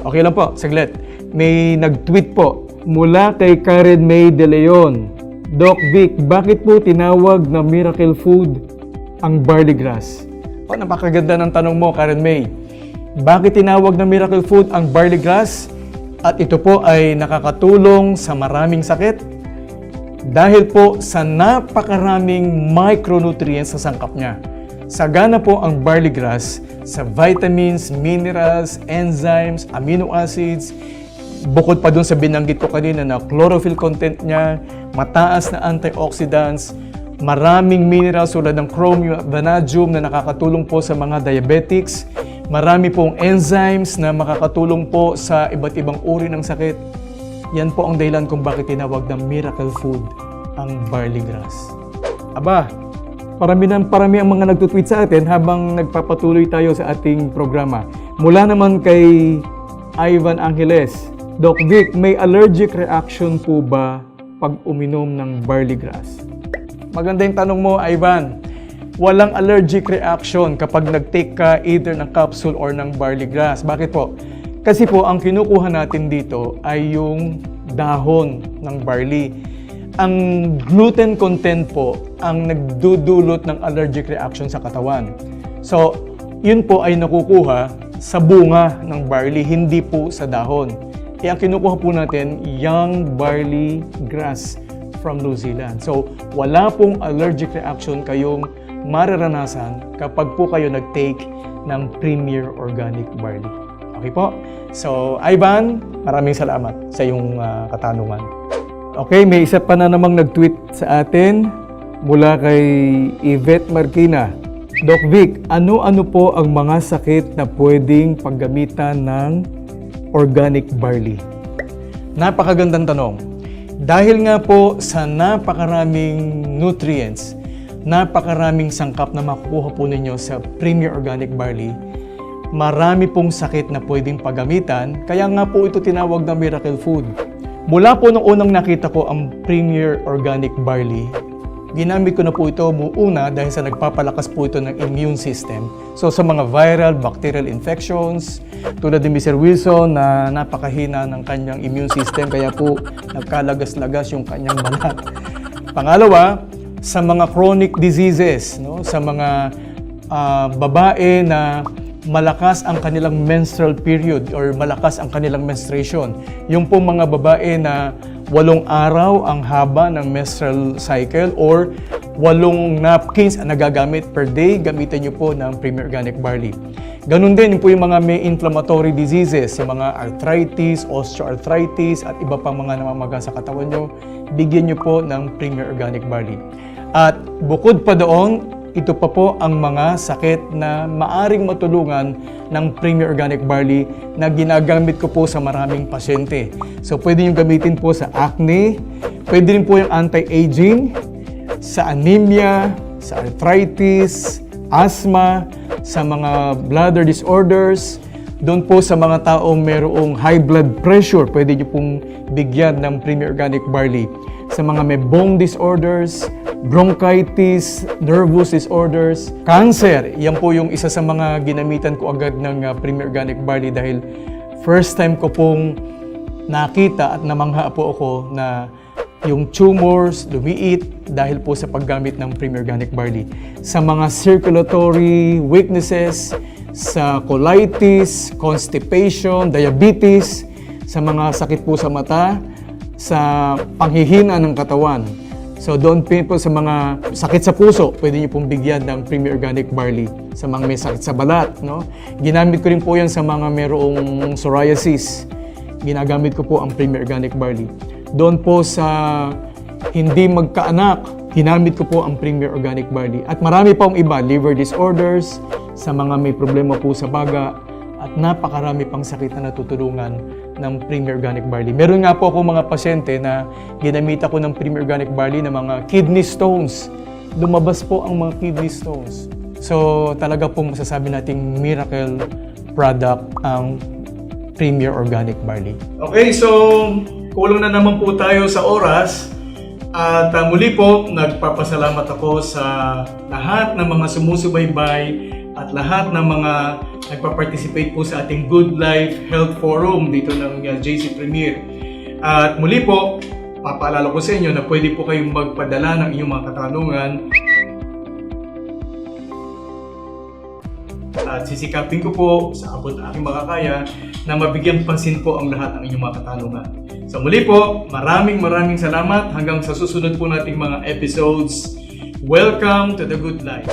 Okay lang po, saglit. May nag-tweet po mula kay Karen May De Leon. Doc Vic, bakit po tinawag na miracle food ang barley grass? Napakaganda ng tanong mo, Karen May. Bakit tinawag na miracle food ang barley grass? At ito po ay nakakatulong sa maraming sakit dahil po sa napakaraming micronutrients sa sangkap niya. Sagana po ang barley grass sa vitamins, minerals, enzymes, amino acids. Bukod pa dun sa binanggit ko kanina na chlorophyll content niya, mataas na antioxidants, maraming minerals tulad ng chromium at vanadium na nakakatulong po sa mga diabetics. Marami pong enzymes na makakatulong po sa iba't ibang uri ng sakit. Yan po ang dahilan kung bakit tinawag na miracle food ang barley grass. Aba, parami ang mga nagtutweet sa atin habang nagpapatuloy tayo sa ating programa. Mula naman kay Ivan Angeles, Doc Vic, may allergic reaction po ba pag uminom ng barley grass? Maganda yung tanong mo, Ivan. Walang allergic reaction kapag nag-take ka either ng capsule or ng barley grass. Bakit po? Kasi po, ang kinukuha natin dito ay yung dahon ng barley. Ang gluten content po ang nagdudulot ng allergic reaction sa katawan. So, yun po ay nakukuha sa bunga ng barley, hindi po sa dahon. Ang kinukuha po natin, young barley grass from New Zealand. So, wala pong allergic reaction kayong mararanasan kapag po kayo nag-take ng Premier Organic Barley. Okay po? So, Ivan, maraming salamat sa iyong katanungan. Okay, may isa pa na namang nag-tweet sa atin mula kay Yvette Marquina. Doc Vic, ano-ano po ang mga sakit na pwedeng paggamitan ng organic barley? Napakagandang tanong. Dahil nga po sa napakaraming nutrients, napakaraming sangkap na makukuha po ninyo sa Premier Organic Barley, marami pong sakit na pwedeng paggamitan, kaya nga po ito tinawag na miracle food. Mula po nung unang nakita ko ang Premier Organic Barley, ginamit ko na po ito una dahil sa nagpapalakas po ito ng immune system. So sa mga viral, bacterial infections, tulad ni Mr. Wilson na napakahina ng kanyang immune system, kaya po nagkalagas-lagas yung kanyang balat. Pangalawa, sa mga chronic diseases, no? Sa mga babae na malakas ang kanilang menstrual period or malakas ang kanilang menstruation. Yung po mga babae na 8 araw ang haba ng menstrual cycle or 8 napkins ang nagagamit per day, gamitin nyo po ng Premier Organic Barley. Ganun din po yung mga may inflammatory diseases, yung mga arthritis, osteoarthritis at iba pang mga namamaga sa katawan nyo, bigyan nyo po ng Premier Organic Barley. At bukod pa doon, ito pa po ang mga sakit na maaring matulungan ng Premier Organic Barley na ginagamit ko po sa maraming pasyente. So pwede nyo gamitin po sa acne, pwede rin po yung anti-aging, sa anemia, sa arthritis, asthma, sa mga bladder disorders, doon po sa mga taong mayroong high blood pressure, pwede nyo pong bigyan ng Premier Organic Barley. Sa mga may bone disorders, bronchitis, nervous disorders, cancer, yan po yung isa sa mga ginamitan ko agad ng Premier Organic Barley dahil first time ko pong nakita at namangha po ako na yung tumors lumiit dahil po sa paggamit ng Premier Organic Barley. Sa mga circulatory weaknesses, sa colitis, constipation, diabetes, sa mga sakit po sa mata, sa panghihina ng katawan. So doon po sa mga sakit sa puso, pwede niyo pong bigyan ng Premier Organic Barley. Sa mga may sakit sa balat, no? Ginamit ko rin po yan sa mga mayroong psoriasis. Ginagamit ko po ang Premier Organic Barley. Doon po sa hindi magkaanak, ginamit ko po ang Premier Organic Barley. At marami pa iba, liver disorders, sa mga may problema po sa baga, at napakarami pang sakit na natutulungan ng Premier Organic Barley. Meron nga po ako mga pasyente na ginamit ako ng Premier Organic Barley na mga kidney stones. Lumabas po ang mga kidney stones. So talaga pong masasabi nating miracle product ang Premier Organic Barley. Okay, so kulang na naman po tayo sa oras. At muli po, nagpapasalamat ako sa lahat ng mga sumusubaybay at lahat ng mga nagpa-participate po sa ating Good Life Health Forum dito ng JC Premier. At muli po, papaalala ko sa inyo na pwede po kayong magpadala ng inyong mga katanungan. At sisikapin ko po sa abot ng aking makakaya na mabigyang pansin po ang lahat ng inyong mga katanungan. So muli po, maraming salamat hanggang sa susunod po nating mga episodes. Welcome to the Good Life.